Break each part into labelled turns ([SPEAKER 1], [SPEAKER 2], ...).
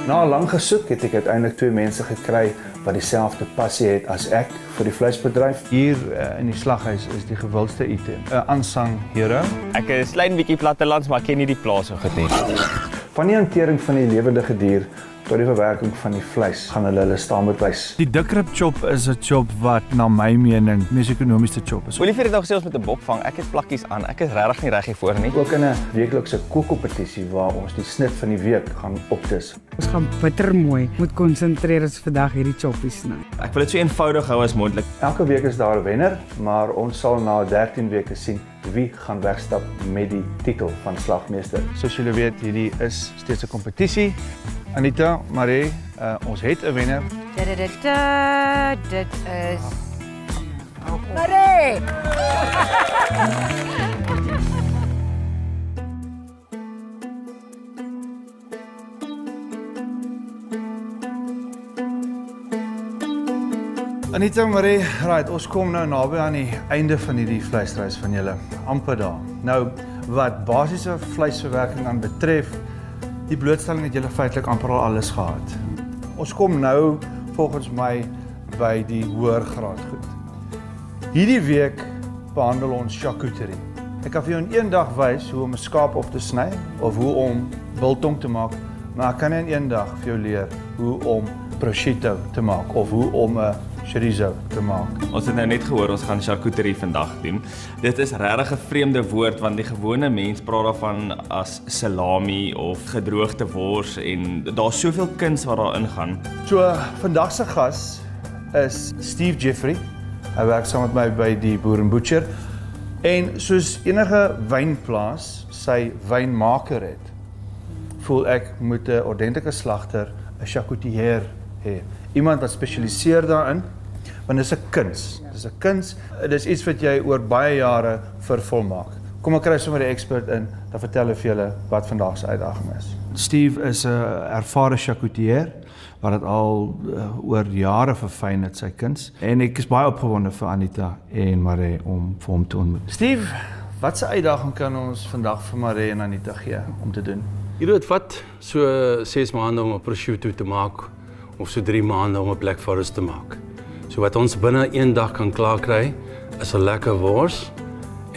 [SPEAKER 1] Na 'n lang gesoek het ek uiteindelik 2 mense gekry wat dieselfde passie het as ek vir die vleisbedryf. Hier in die slaghuis is die gewildste item 'n unsung hero.
[SPEAKER 2] Ek is klein bietjie plattelands, maar ek ken nie die plaas so goed nie.
[SPEAKER 1] Van die hantering van die lewendige dier tot die verwerking van die vleis gaan hulle staan met wys.
[SPEAKER 3] Die dikrib chop is 'n chop wat na my mening mees ekonomiese chop is.
[SPEAKER 2] Olivier het nou gesê ons moet 'n bok vang. Ek het plakkies aan. Ek is regtig nie reg hiervoor nie.
[SPEAKER 1] Ook in 'n weeklikse kookkompetisie waar ons die snit van die week gaan opdis.
[SPEAKER 4] Ons gaan bitter mooi moet konsentreer as vandag hierdie choppies sny.
[SPEAKER 2] Ek wil dit so eenvoudig hou as moontlik.
[SPEAKER 1] Elke week is daar 'n wenner, maar ons sal na 13 weke sien wie gaan wegstap met die titel van slagmeester. Soos julle weet, hierdie is steeds 'n kompetisie. Anita, Marie, ons het 'n wenner.
[SPEAKER 5] Dit is Marie!
[SPEAKER 1] Anita, Marie, right, ons kom nou naby aan die einde van hierdie vleisreis van julle. Amper daar. Nou, wat basiese vleisverwerking aan betref, die blootstelling het julle feitelik amper al alles gehad. Ons kom nou volgens my by die hoër graad goed. Hierdie week behandel ons charcuterie. Ek kan vir jou in een dag wys hoe om 'n skaap op te sny of hoe om biltong te maak, maar ek kan nie in een dag vir jou leer hoe om prosciutto te maak of hoe om 'n chorizo te maak.
[SPEAKER 2] Ons het nou net gehoor ons gaan charcuterie vandag doen. Dit is regtig 'n vreemde woord want die gewone mens praat daarvan as salami of gedroogde wors en daar's soveel kuns wat daarin gaan.
[SPEAKER 1] So, vandag se gas is Steve Jeffrey. Hy werk saam met my by die Boer en Butcher. En soos enige wynplaas sy wynmaker het, voel ek moet 'n ordentlike slagter, 'n charcutier hê. Iemand wat spesialiseer daarin, want dit is 'n kuns. Dit is 'n kuns. Dit is iets wat jy oor baie jare vervolmaak. Kom ek kry sommer die expert in, dan vertel hy vir julle wat vandag se uitdaging is. Steve is 'n ervare charcutier wat dit al oor jare verfyn het sy kuns en ek is baie opgewonde vir Anita en Marie om vir hom te ontmoet. Steve, wat se uitdaging kan ons vandag vir Marie en Anita gee om te doen?
[SPEAKER 6] Hier het vat so 6 maande om 'n prosciutto te maak of so 3 maande om 'n Black Forest te maak. So wat ons binne 1 dag kan klaar kry is 'n lekker wors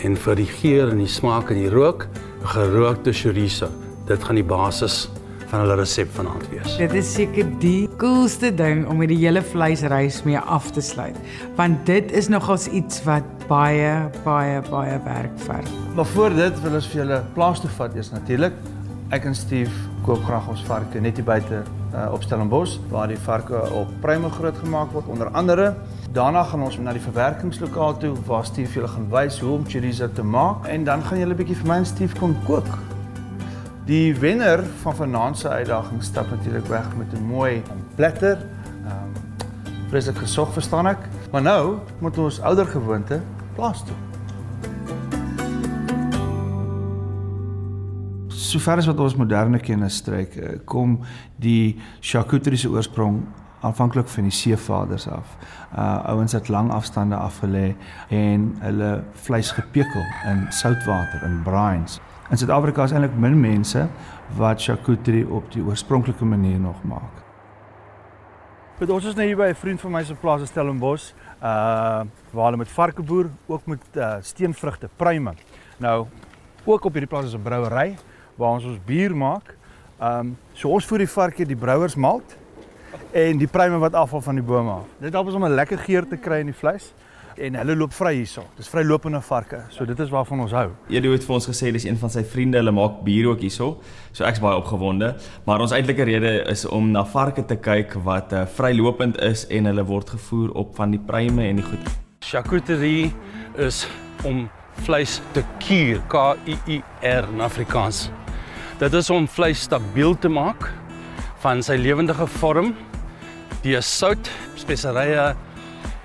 [SPEAKER 6] en vir die geur en die smaak en die rook, 'n gerookte chorizo. Dit gaan die basis van hulle resep vanaand wees.
[SPEAKER 4] Dit is seker die coolste ding om hierdie hele vleisreis mee af te sluit, want dit is nogals iets wat baie werk verg.
[SPEAKER 1] Maar voor dit wil ons vir julle plaas toe vat eers natuurlik. Ek en Steve koop graag ons varke net hier buite op Stellenbosch, waar die varke op pruime groot gemaak word onder andere. Daarna gaan ons na die verwerkingslokaal toe waar Steve julle gaan wys hoe om chorizo te maak en dan gaan julle 'n bietjie vir my en Steve kom kook. Die wenner van vanaand se uitdaging stap natuurlik weg met 'n mooi platter. Vreeslik gesog verstaan ek, maar nou moet ons oudergewoonte plaas toe. Sover as wat ons moderne kennis strek, kom die charcuterie se oorsprong aanvanklik van die seevaders af. Ouens het lang afstande afgelê en hulle vleis gepekel in soutwater in brines. In Suid-Afrika is eintlik min mense wat charcuterie op die oorspronklike manier nog maak. Ons is nou hier by 'n vriend van my se plaas in Stellenbosch, waar hulle met varke boer, ook met steenvrugte, pruime. Nou, ook op hierdie plaas is 'n brouery waar ons bier maak. So ons voer die varke die brouwersmalt en die pruime wat afval van die bome af. Dit help ons om 'n lekker geur te kry in die vleis. En hulle loop vry hierso. Dis vrylopende varke. So dit is waarvan ons hou.
[SPEAKER 2] Edu het vir ons gesê dis een van sy vriende, hulle maak bier ook hierso. So ek's baie opgewonde, maar ons eintlike rede is om na varke te kyk wat vrylopend is en hulle word gevoer op van die pruime en die goed.
[SPEAKER 6] Charcuterie is om vleis te kuur, K-U-U-R in Afrikaans. Dit is om vleis stabiel te maak van sy lewendige vorm, die sout, speserye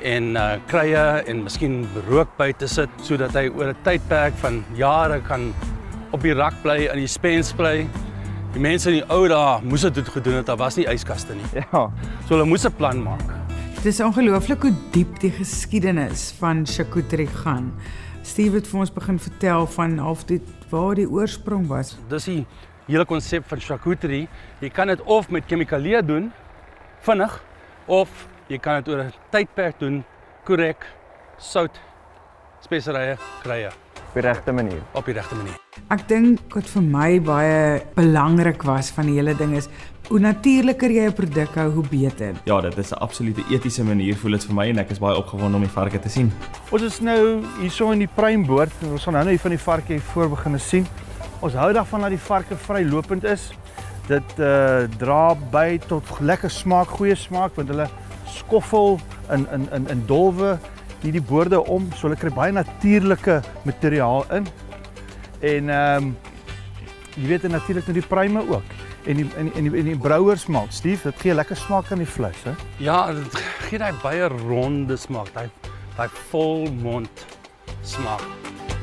[SPEAKER 6] en kruie en miskien rook by te sit sodat hy oor 'n tydperk van jare kan op die rak bly, in die spens bly. Die mense in die ou dae moes dit gedoen het, daar was nie yskaste nie.
[SPEAKER 1] Ja,
[SPEAKER 6] so hulle moes 'n plan maak.
[SPEAKER 4] Dit is ongelooflik hoe diep die geskiedenis van charcuterie gaan. Steve het vir ons begin vertel van half dit waar die oorsprong was.
[SPEAKER 6] Dis die hele konsep van charcuterie. Jy kan dit of met chemikalie doen, vinnig, of jy kan dit oor 'n tydperk doen, korrek, sout, speserye, kruie.
[SPEAKER 7] Op die regte manier.
[SPEAKER 6] Op die regte manier.
[SPEAKER 4] Ek dink wat vir my baie belangrik was van die hele ding is, hoe natuurliker jy 'n produk hou, hoe beter.
[SPEAKER 2] Ja, dit is 'n absolute etiese manier voel dit vir my en ek is baie opgewonde om die varke te sien.
[SPEAKER 3] Ons is nou hierso in die pruimboord en ons gaan nou hier van die varke hier voor begin sien. Ons hou daarvan dat die varke vrylopend is. Dit dra by tot lekker smaak, goeie smaak, want hulle skoffel in dolwe hierdie boorde om, so hulle kry baie natuurlike materiaal in. En jy weet natuurlik met die pruime ook. En die brouwersmelk, Steve, dit gee lekker smaak aan die vleis, hè?
[SPEAKER 6] Ja, dit gee daai baie ronde smaak, daai volmond smaak.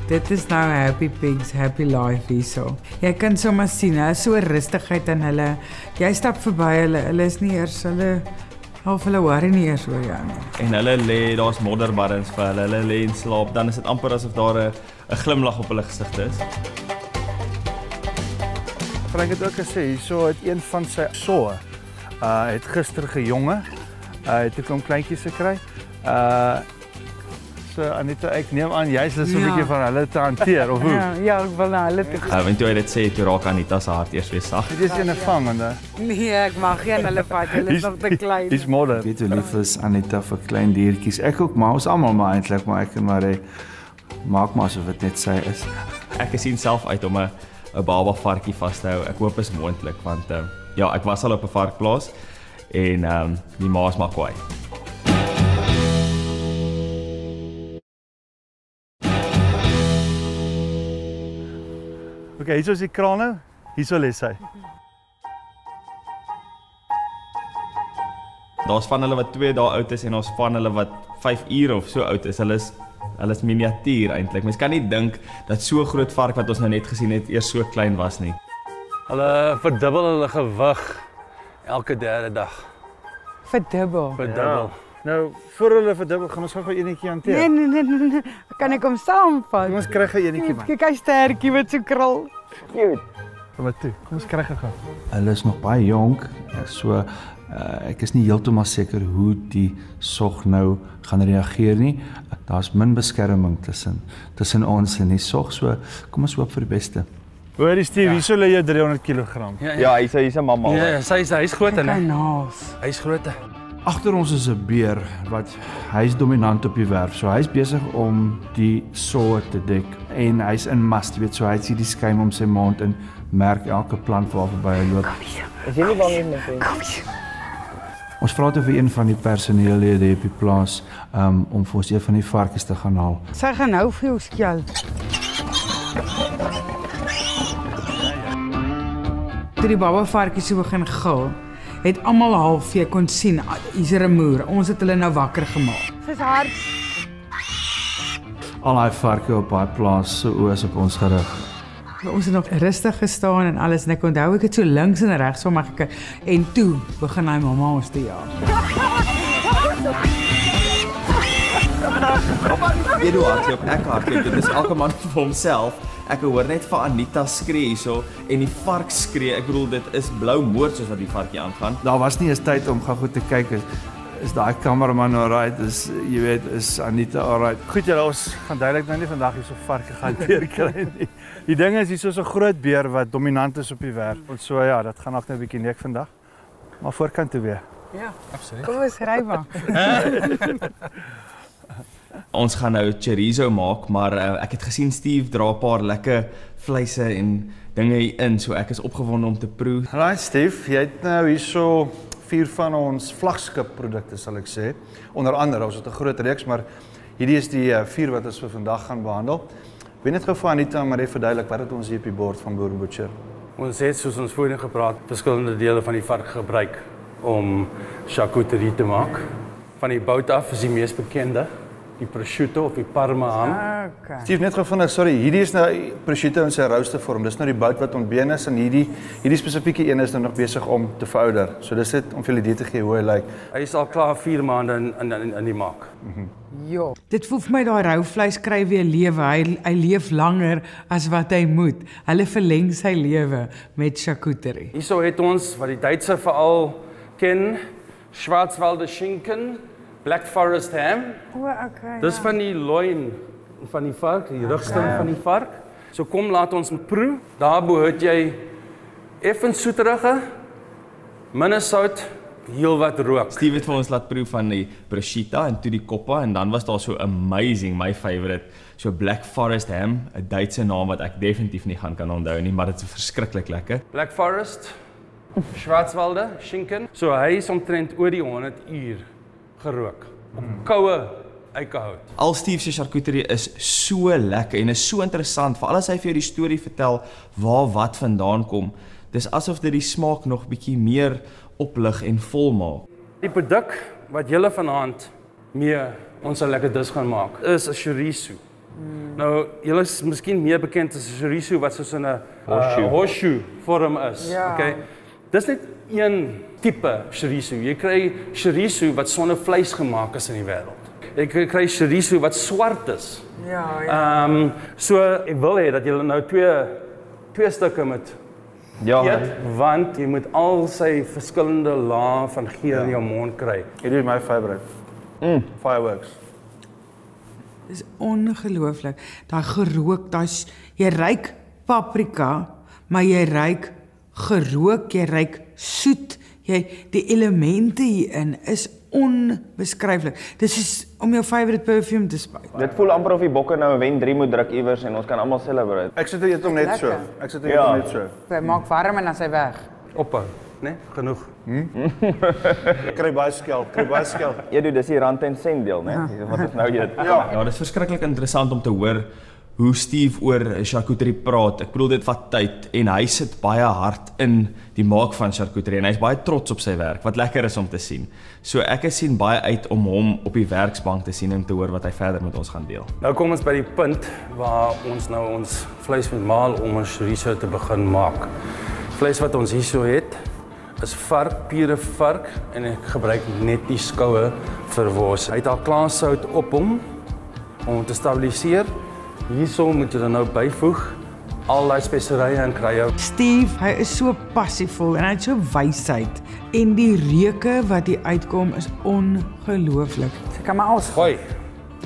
[SPEAKER 4] Dit is nou Happy Pigs, Happy Life hierso. Jy kan sommer sien, hè, so rustigheid aan hulle. Jy stap verby hulle is nie eers hulle worry nie eers oor jou nie.
[SPEAKER 2] En hulle lê, daar's modderbarrens vir hulle lê en slaap, dan is dit amper asof daar 'n glimlag op hulle gesigte is.
[SPEAKER 3] Frank het ook gesê, hierso het een van sy soe, het gister gejonge, het 'n klomp kleintjies gekry. So Anita, ek neem aan jy's lus 'n bietjie van hulle te hanteer of hoe?
[SPEAKER 4] Ja, ek wil na hulle toe gaan.
[SPEAKER 2] En toe hy dit sê, toe raak Anita se hart eers weer sag.
[SPEAKER 3] Dit is 'n vang en
[SPEAKER 4] Nee, ek mag geen hulle vat, hulle is nog te klein.
[SPEAKER 3] Dis modder.
[SPEAKER 1] Weet hoe lief is Anita vir klein diertjies. Ek ook, maar ons almal maar eintlik, maar ek en Marie maak maar asof dit net sy is.
[SPEAKER 2] Ek sien self uit om 'n baba varkie vas te hou. Ek hoop is moontlik want ja, ek was al op 'n varkplaas en die ma is maar kwaai.
[SPEAKER 3] Okay, hierso is die krane. Hierso lê sy.
[SPEAKER 2] Daar's van hulle wat 2 dae oud is en ons van hulle wat 5 ure of so oud is. Hulle is miniatuur eintlik. Mens kan nie dink dat so groot vark wat ons nou net gesien het eers so klein was nie.
[SPEAKER 6] Hulle verdubbel hulle gewig elke 3de dag.
[SPEAKER 4] Verdubbel.
[SPEAKER 6] Verdubbel.
[SPEAKER 3] Nou, voor hulle verdubbel, gaan ons gou enetjie hanteer.
[SPEAKER 4] Nee. Kan ek hom saamvat?
[SPEAKER 3] Kom ons kry gou enetjie man.
[SPEAKER 4] Kyk hy stertjie met so krul.
[SPEAKER 3] Kom maar toe. Kom ons kry gou.
[SPEAKER 1] Hulle is nog baie jonk, so ek is nie heeltemal seker hoe die sog nou gaan reageer nie. Daar's min beskerming tussen ons en die sog, so kom ons hoop vir die beste.
[SPEAKER 3] Hoorie Steve, hierso lê jy 300 kg.
[SPEAKER 7] Ja, hy's 'n mamma.
[SPEAKER 6] Ja, hy's groot en
[SPEAKER 4] Naas.
[SPEAKER 6] hy's groot.
[SPEAKER 1] Agter ons is 'n beer wat hy's dominant op die werf. So hy's besig om die soe te dek en hy's in mast, weet so hy sien die skuim om sy mond en merk elke plant waar verby hy loop.
[SPEAKER 7] Is jy nie bang nie met
[SPEAKER 1] Ons vra toe vir een van die personeellede hier op die plaas om vir ons een van die varkies te gaan haal.
[SPEAKER 4] Sy gaan nou vir jou skel. Toe die baba varkies so begin gil, het almal half jy kon sien, hier's 'n moer. Ons het hulle nou wakker gemaak. Sy's hard.
[SPEAKER 1] Al daai varke op daai plaas se oë is op ons gerig.
[SPEAKER 4] Ons het nog rustig gestaan en alles en ek onthou ek het so links en regs van my gekyk en toe begin hy mamma ons te jaag.
[SPEAKER 2] Jy doen hardloop, ek hardloop. Dit is elke man vir homself. Ek hoor net vir Anita skree hierso en die vark skree. Ek bedoel dit is blou moord soos wat die varkie aangaan.
[SPEAKER 1] Daar was nie eens tyd om gou te kyk is daai kameraman alright, jy weet, is Anita alright.
[SPEAKER 3] Goed julle, ons gaan duidelik nou nie vandag hierso varke gaan kry nie. Die ding is hierso 'n groot beer wat dominant is op die werf. En so ja, dit gaan nog net 'n bietjie neek vandag. Maar voorkant toe weer.
[SPEAKER 4] Ja, absoluut. Kom ons ry maar.
[SPEAKER 2] Ons gaan nou chorizo maak, maar ek het gesien Steve dra 'n paar lekker vleise en dinge hier in, so ek is opgewonde om te proe.
[SPEAKER 3] Right Steve, jy het nou hierso 4 van ons vlaggenskap produkte sal ek sê. Onder andere, ons het 'n groot reeks, maar hierdie is die 4 wat ons vir vandag gaan behandel. Ek weet net gou vir Anita maar even verduidelik wat het ons hier op die bord van Boer Butcher.
[SPEAKER 6] Ons het soos ons voorheen gepraat, verskillende dele van die vark gebruik om charcuterie te maak. Van die bout af is die mees bekende, die prosciutto of die parmesan.
[SPEAKER 4] Okay.
[SPEAKER 3] Steve net gevind, sorry, hierdie is nou prosciutto in sy rooster vorm. Dis nou die bout wat ontbeen is en hierdie spesifieke een is nou nog besig om te verouder. So dis net om vir julle idee te gee hoe hy lyk.
[SPEAKER 6] Hy is al klaar 4 maande in die maak.
[SPEAKER 4] Ja. Dit voel vir my daai rou vleis kry weer lewe. Hy leef langer as wat hy moet. Hulle verleng sy lewe met charcuterie.
[SPEAKER 6] Hierso het ons wat die Duitse veral ken, Schwarzwälder Schinken, Black Forest ham.
[SPEAKER 4] O, okay.
[SPEAKER 6] Dis van die loin van die vark, die rugstum van die vark. So kom laat ons proe. Daar behoort jy effens soeterige, minder sout, heel wat rook.
[SPEAKER 2] Steve het vir ons laat proe van die prosciutto en toe die koppa en dan was daar so amazing, my favorite, so Black Forest ham, 'n Duitse naam wat ek definitief nie kan onthou nie, maar dit is verskriklik lekker.
[SPEAKER 6] Black Forest, Schwarzwälder Schinken. So hy is omtrent oor die 100 uur gerook op koue eikehout.
[SPEAKER 2] Al Steve se charcuterie is so lekker en is so interessant, veral as hy vir jou die storie vertel waar wat vandaan kom. Dis asof dit die smaak nog bietjie meer oplig en vol maak.
[SPEAKER 6] Die produk wat julle vanaand mee ons 'n lekker dis gaan maak, is 'n chorizo. Nou, julle is miskien meer bekend as 'n chorizo wat soos in 'n horseshoe vorm is.
[SPEAKER 4] Ja.
[SPEAKER 6] Okay. Dis net een tipe chorizo. Jy kry chorizo wat sonder vleis gemaak is in die wêreld. Jy kry chorizo wat swart is.
[SPEAKER 4] Ja.
[SPEAKER 6] So ek wil hê dat julle nou twee stukke met eet, want jy moet al sy verskillende lae van geur in jou mond kry.
[SPEAKER 3] Hierdie is my favorite. Fireworks.
[SPEAKER 4] Dis ongelooflik. Daai gerook, jy ruik paprika, maar jy ruik gerook, jy ruik soet. Die elemente hierin is onbeskryflik. Dis is om jou favorite perfume te spuit.
[SPEAKER 7] Dit voel amper of die bokke nou 'n wen 3 moet druk iewers en ons kan almal celebrate.
[SPEAKER 3] Ek sit eet hom net so.
[SPEAKER 5] Lekker.
[SPEAKER 3] Ek sit eet hom net so.
[SPEAKER 5] Hy maak warm en dan is hy weg.
[SPEAKER 6] Ophou, né? Genoeg.
[SPEAKER 3] Ek kry baie skelp.
[SPEAKER 7] Edu, dis die rand en sent deel, né? Wat ons nou eet.
[SPEAKER 2] Ja, dit is verskriklik interessant om te hoor hoe Steve oor charcuterie praat. Ek bedoel dit vat tyd en hy sit baie hard in die maak van charcuterie en hy's baie trots op sy werk, wat lekker is om te sien. So ek sien baie uit om hom op die werksbank te sien en te hoor wat hy verder met ons gaan deel.
[SPEAKER 6] Nou kom ons by die punt waar ons nou ons vleis moet maal om ons chorizo te begin maak. Vleis wat ons hierso het is vark, pure vark en ek gebruik net die skoue vir wors. Hy het al klaar sout op hom om te stabiliseer. Hierso moet jy dan nou byvoeg al die speserye en kruie.
[SPEAKER 4] Steve, hy is so passievol en hy het so wysheid en die reuke wat hier uitkom is ongelooflik.
[SPEAKER 5] Sy kan maar alles
[SPEAKER 6] Gooi.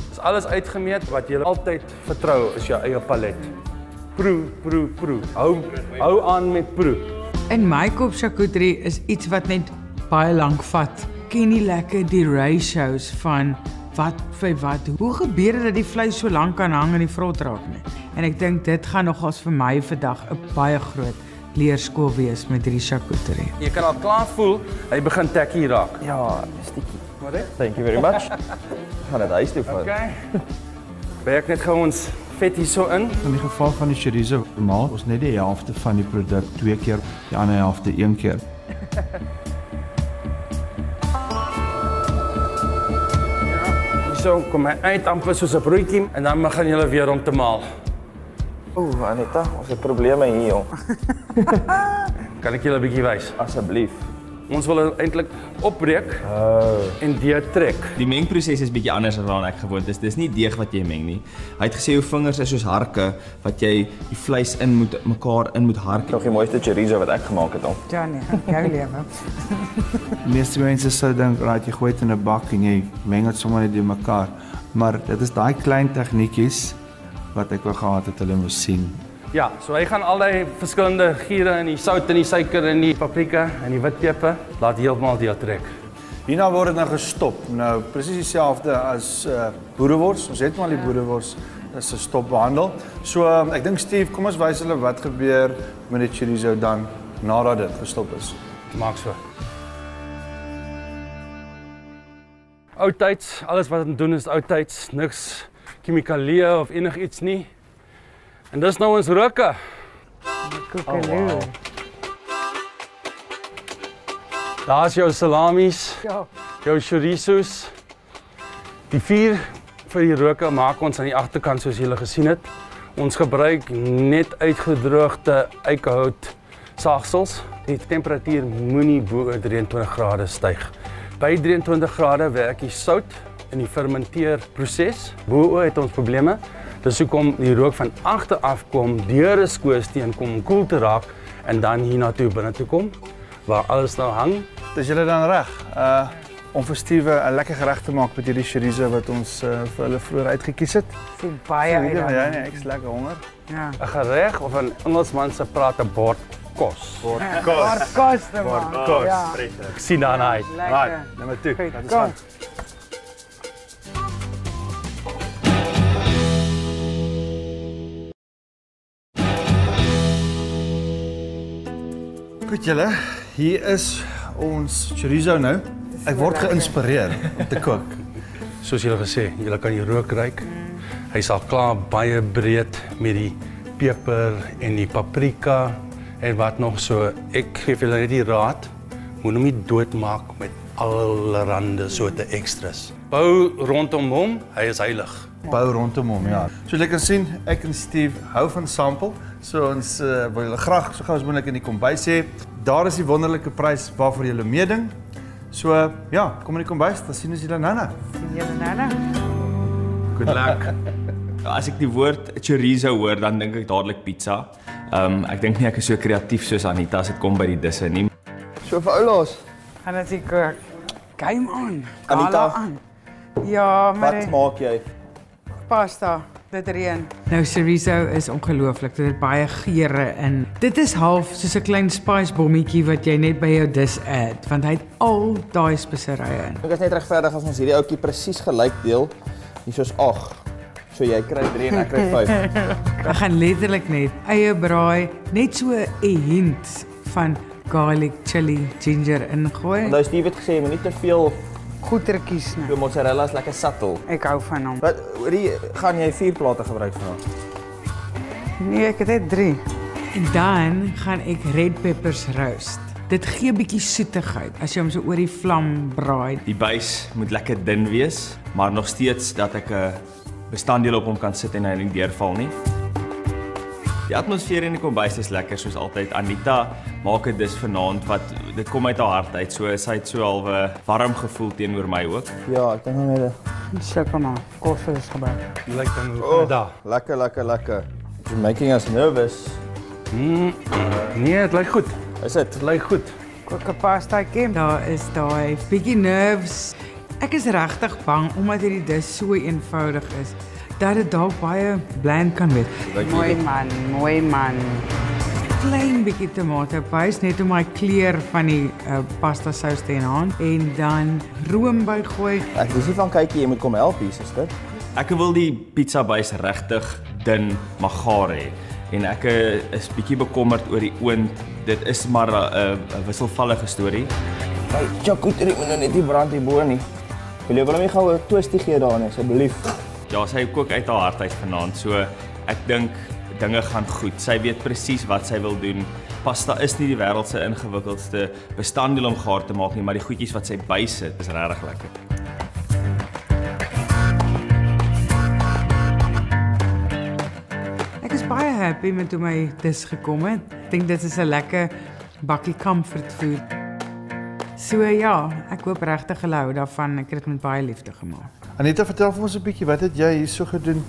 [SPEAKER 6] Dis alles uitgemeet. Wat jy altyd vertrou is jou eie palet. Proe. Hou aan met proe.
[SPEAKER 4] In my kop charcuterie is iets wat net baie lank vat. Ken nie lekker die ratios van wat vir wat. Hoe gebeur dit dat die vleis so lank kan hang in die vrot raak nie? En ek dink dit gaan nogals vir my vandag 'n baie groot leerskool wees met hierdie charcuterie.
[SPEAKER 6] Jy kan al klaar voel, hy begin tacky raak.
[SPEAKER 7] Ja, stikkie.
[SPEAKER 6] Maar dit?
[SPEAKER 7] Thank you very much. Gaan dit huis toe vat.
[SPEAKER 6] Okay. Werk net gou ons vet hierso in.
[SPEAKER 1] In die geval van die chorizo, maak ons net die helfte van die produk 2 keer, die ander helfte 1 keer.
[SPEAKER 6] Hierso kom hy uit amper soos 'n broodjie en dan begin jy weer om te maal.
[SPEAKER 7] Anita, ons het probleme hier, jong.
[SPEAKER 6] Kan ek julle 'n bietjie wys?
[SPEAKER 7] Asseblief.
[SPEAKER 6] Ons wil eintlik opbreek en deurtrek.
[SPEAKER 2] Die mengproses is bietjie anders as waaraan ek gewoond is. Dis nie deeg wat jy meng nie. Hy het gesê jou vingers is soos harke wat jy die vleis mekaar in moet hark.
[SPEAKER 7] Nog die mooiste chorizo wat ek gemaak het al.
[SPEAKER 5] Johnny, jou lewe.
[SPEAKER 1] Die meeste mense sou dink, right, jy gooi dit in 'n bak en jy meng dit sommer net in mekaar. Maar dit is daai klein tegnietjies wat ek wou gehad het hulle moes sien.
[SPEAKER 6] Ja, so hy gaan al die verskillende giere in die sout en die suiker en die paprika en die witpeper laat heeltemal deurtrek.
[SPEAKER 3] Hierna word dit nou gestop. Nou presies dieselfde as boerewors. Ons het maar die boerewors is 'n stop behandel. So ek dink Steve, kom ons wys hulle wat gebeur met die chorizo dan nadat dit gestop is.
[SPEAKER 6] Maak so. Oudtyds, alles wat ons doen is oudtyds, niks chemikalieë of enigiets nie. En dis nou ons roke.
[SPEAKER 5] Koekeloe.
[SPEAKER 6] Daar's jou salamies,
[SPEAKER 5] Ja.
[SPEAKER 6] jou chorizos. Die 4 vir die roke maak ons aan die agterkant soos julle gesien het. Ons gebruik net uitgedroogde eikenhout saagsels. Die temperatuur moenie bo 23 grade styg. By 23 grade werk die sout in die fermenteerproses. Bo het ons probleme. Dis hoekom die rook van agter af kom, deur 'n skoorsteen kom om koel te raak en dan hiernatoe binne toe kom waar alles nou hang.
[SPEAKER 3] Dis julle dan reg om vir Steve 'n lekker gereg te maak met hierdie chorizo wat ons vir hulle vroeër uitgekies het.
[SPEAKER 5] Sien baie uit.
[SPEAKER 3] Ja, nee, ek's lekker honger.
[SPEAKER 5] Ja.
[SPEAKER 6] 'n Gereg of 'n Engelsman se praat 'n bord kos.
[SPEAKER 5] Kos te maak.
[SPEAKER 6] Kos.
[SPEAKER 5] Ja.
[SPEAKER 6] Ek sien daarna uit.
[SPEAKER 5] Lekker.
[SPEAKER 3] Nommer 2.
[SPEAKER 5] Goed,
[SPEAKER 3] Dat is
[SPEAKER 5] kom.
[SPEAKER 3] gaan. Goed julle, hier is ons chorizo nou. Ek word geïnspireer om te kook.
[SPEAKER 6] Soos julle gesê, julle kan die rook ruik. Hy sal klaar baie breed met die peper en die paprika en wat nog so. Ek gee vir julle net die raad, moet hom nie doodmaak met allerhande soorte extras. Bou rondom hom, hy is heilig.
[SPEAKER 3] Bou rondom hom, ja. So jy kan sien, ek en Steve hou van sample. So ons wil julle graag so gou as moontlik in die kombuis hê. Daar is die wonderlike prys waarvoor julle meeding. So ja, kom in die kombuis, dan sien ons julle nou.
[SPEAKER 5] Sien julle nou?
[SPEAKER 6] Good luck.
[SPEAKER 2] As ek die woord chorizo hoor, dan dink ek dadelik pizza. Ek dink nie ek is so kreatief soos Anita as dit kom by die disse nie.
[SPEAKER 7] So vir oulaas,
[SPEAKER 5] Gaan dit nie kook. Game on.
[SPEAKER 7] Anita.
[SPEAKER 5] Gala aan. Ja, maar
[SPEAKER 7] wat maak jy?
[SPEAKER 5] pasta. Dit reën.
[SPEAKER 4] Nou chorizo is ongelooflik. Dit het baie geure in. Dit is half soos 'n klein spice bommetjie wat jy net by jou dis eet, want hy het al daai speserye in.
[SPEAKER 7] Ek is net regverdig as ons hierdie ouetjie presies gelyk deel. Hier soos 8. So jy kry 3 en ek kry 5.
[SPEAKER 4] Ek gaan letterlik net eie braai, net so 'n hint van garlic, chili, ginger ingooi.
[SPEAKER 7] Nou Steve het gesê moenie te veel
[SPEAKER 5] Goetertjies nou.
[SPEAKER 7] die mozzarella is lekker subtle.
[SPEAKER 5] Ek hou van hom.
[SPEAKER 7] Wat gaan jy 4 plate gebruik vanaand?
[SPEAKER 5] Nee, ek het net 3.
[SPEAKER 4] En dan gaan ek red peppers roast. Dit gee 'n bietjie soetigheid as jy hom so oor die vlam braai.
[SPEAKER 2] Die bys moet lekker dun wees, maar nog steeds dat ek 'n bestanddeel op hom kan sit en hy nie deurval nie. Die atmosfeer in die kombuis is lekker soos altyd. Anita maak dit dis vanaand wat dit kom uit haar hart uit. So sy het so halwe warm gevoel teenoor my ook.
[SPEAKER 7] Ja, ek dink net
[SPEAKER 5] Sukkel maar. Kos is gebeur.
[SPEAKER 6] Jy lyk dan hoe daar.
[SPEAKER 7] lekker. You're making us nervous.
[SPEAKER 6] Nee, dit lyk goed.
[SPEAKER 7] Is dit?
[SPEAKER 6] Dit lyk goed.
[SPEAKER 5] Kook 'n pastaatjie.
[SPEAKER 4] Daar is daai bietjie nerves. Ek is regtig bang omdat hierdie dis so eenvoudig is dat dit dalk baie bland kan wees.
[SPEAKER 5] Mooi man.
[SPEAKER 4] Klein bietjie tomaatepys net om my kleur van die pasta sous te enhance en dan room bygooi.
[SPEAKER 7] Ek dis nie van kykie, jy moet kom help hier, suster.
[SPEAKER 2] Ek wil die pizza bys regtig dun maar gaar hê. En ek is bietjie bekommerd oor die oond. Dit is maar 'n wisselvallige storie.
[SPEAKER 7] Hey, charcuterie moet nou net nie brand hierbo nie. Wil jy hom nie gou 'n toastie gee daarin asseblief?
[SPEAKER 2] Ja, sy kook uit haar hart uit vanaand. So ek dink dinge gaan goed. Sy weet presies wat sy wil doen. Pasta is nie die wêreld se ingewikkeldste bestanddeel om gaar te maak nie, maar die goedjies wat sy bysit is regtig lekker.
[SPEAKER 4] Ek is baie happy met hoe my dis gekom het. Ek dink dit is 'n lekker bakkie comfort food. So ja, ek hoop regtig hulle hou daarvan. Ek het dit met baie liefde gemaak.
[SPEAKER 3] Anita, vertel vir ons 'n bietjie, wat het jy hierso gedoen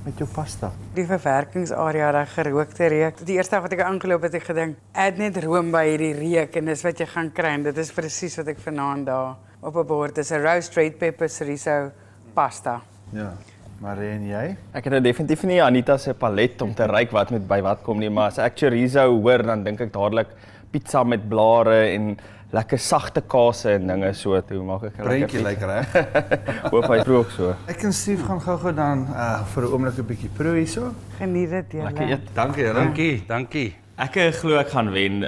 [SPEAKER 3] met jou pasta?
[SPEAKER 5] Die verwerkingsarea, daai gerookte reuk. Die eerste wat ek aangeloop het, ek gedink, add net room by hierdie reuk en dis wat jy gaan kry. En dit is presies wat ek vanaand daar op 'n bord is, 'n roast red pepper chorizo pasta.
[SPEAKER 3] Ja. Marie en jy?
[SPEAKER 7] Ek het nou definitief nie Anita se palet om te ryk wat met by wat kom nie, maar as ek chorizo hoor, dan dink ek dadelik pizza met blare en lekker sagte kase en dinge so toe maak ek
[SPEAKER 3] Prentjie lyk reg.
[SPEAKER 7] Hoop hy proe ook so.
[SPEAKER 3] Ek en Steve gaan gou-gou dan vir 'n oomblik 'n bietjie proe hierso.
[SPEAKER 5] Geniet dit julle.
[SPEAKER 2] Lekker eet.
[SPEAKER 3] Dankie julle.
[SPEAKER 6] Dankie.
[SPEAKER 2] Ek glo ek gaan wen.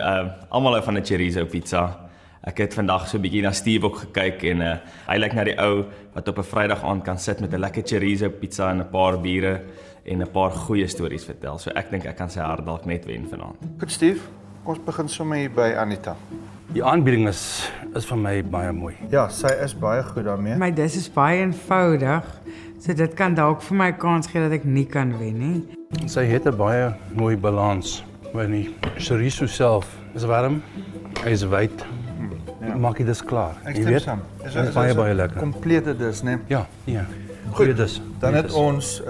[SPEAKER 2] Almal hou van 'n chorizo pizza. Ek het vandag so 'n bietjie na Steve ook gekyk en hy lyk na die ou wat op 'n Vrydag aand kan sit met 'n lekker chorizo pizza en 'n paar biere en 'n paar goeie stories vertel. So ek dink ek kan sy hart dalk net wen vanaand.
[SPEAKER 3] Goed Steve, kom ons begin sommer hier by Anita.
[SPEAKER 6] Die aanbieding is vir my baie mooi.
[SPEAKER 3] Ja, sy is baie goed daarmee.
[SPEAKER 4] My dis is baie eenvoudig. So dit kan dalk vir my kans gee dat ek nie kan wen nie.
[SPEAKER 6] Sy het 'n baie mooi balans. Want die chorizo self is warm, hy is wyd. Maak jy dis klaar.
[SPEAKER 1] Ek
[SPEAKER 6] Jy
[SPEAKER 1] stem
[SPEAKER 6] weet,
[SPEAKER 1] saam.
[SPEAKER 6] Dit is baie lekker.
[SPEAKER 1] Komplete dis, né?
[SPEAKER 6] Ja, ja.
[SPEAKER 1] Goed,
[SPEAKER 6] Goeie dis.
[SPEAKER 1] Dan het ons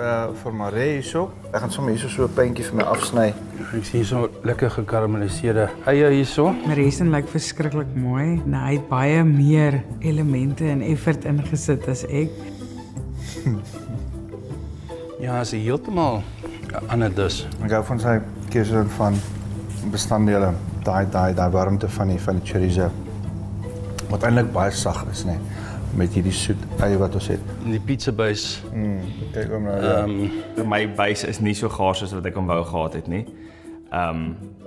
[SPEAKER 1] vir Maree hierso. Ek gaan sommer hierso so 'n puntjie vir my afsny.
[SPEAKER 6] Ek sien so lekker gekarameliseerde eie hierso.
[SPEAKER 4] Maresen lyk verskriklik mooi. Nou, hy het baie meer elemente en effort ingesit as ek.
[SPEAKER 6] Ja, sy heeltemal 'n ander dis.
[SPEAKER 1] Ek hou van sy keuse van bestanddele, daai warmte van die chorizo. Wat eintlik baie sag is, né? Met hierdie soet eie wat ons het.
[SPEAKER 6] Die pizza base.
[SPEAKER 1] Kyk om nou.
[SPEAKER 2] My base is nie so gaar soos wat ek hom wou gehad het nie.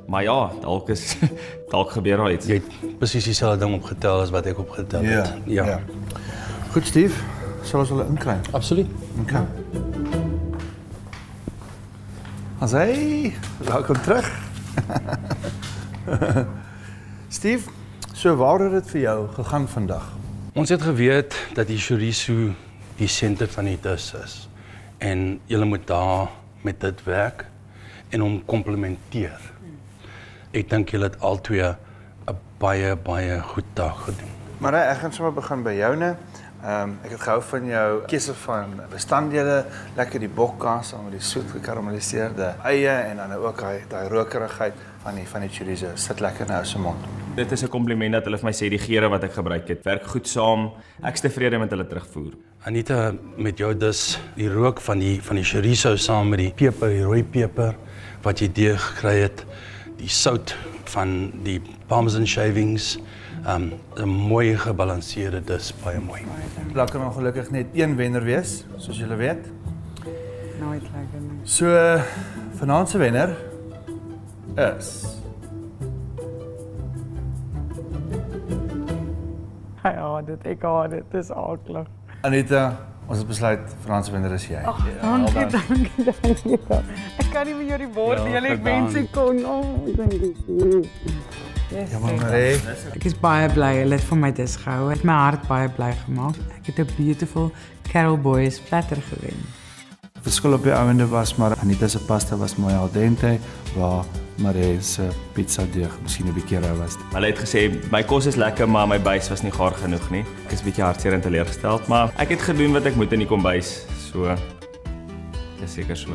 [SPEAKER 2] Maar ja, dalk gebeur daar iets.
[SPEAKER 6] Jy het presies dieselfde ding opgetel as wat ek opgetel het.
[SPEAKER 1] Ja. Goed, Steve. Sal ons hulle inkry?
[SPEAKER 6] Absoluut.
[SPEAKER 1] Okay. Asai, welkom terug. Steve, so waar het dit vir jou gegaan vandag?
[SPEAKER 6] Ons het geweet dat die chorizo die senter van die dis is. En julle moet daar met dit werk en hom komplementeer. Ek dink julle het albei 'n baie goed dag gedoen.
[SPEAKER 1] Maar ek gaan sommer begin by joune. Ek het gehou van jou keuse van bestanddele, lekker die bokkaas saam met die soet gekarameliseerde eie en dan ook daai rokerigheid van die chorizo. Sit lekker nou so mond.
[SPEAKER 2] Dit is 'n kompliment dat hulle vir my sê die geure wat ek gebruik het werk goed saam. Ek's tevrede met hulle terugvoer.
[SPEAKER 6] Anita, met jou dus die rook van die chorizo saam met die peper, die rooi peper wat jy deur gekry het, die sout van die parmesan shavings, 'n mooi gebalanseerde dis, baie mooi.
[SPEAKER 1] Daar kan ongelukkig net een wenner wees, soos julle weet.
[SPEAKER 5] Nooit lekker nie.
[SPEAKER 1] So vanaand se wenner is
[SPEAKER 5] Ek haat dit, dis aaklig.
[SPEAKER 1] Anita. Ons het besluit vanaand se wenner is jy.
[SPEAKER 5] Dankie. Ek kan nie met jou die bord deel, ek wens ek kon.
[SPEAKER 1] Ja, maar Maree.
[SPEAKER 4] Ek is baie bly hulle het vir my dis gehou. Het my hart baie bly gemaak. Ek het 'n beautiful Carol Boys platter gewen.
[SPEAKER 1] Verskil op die ouende was, maar Anita se pasta was mooi al dente, waar Maree se pizza deeg miskien 'n bietjie rou was.
[SPEAKER 2] Hulle het gesê my kos is lekker, maar my base was nie gaar genoeg nie. Ek is 'n bietjie hartseer en teleurgesteld, maar ek het gedoen wat ek moet in die kombuis. So dis seker so.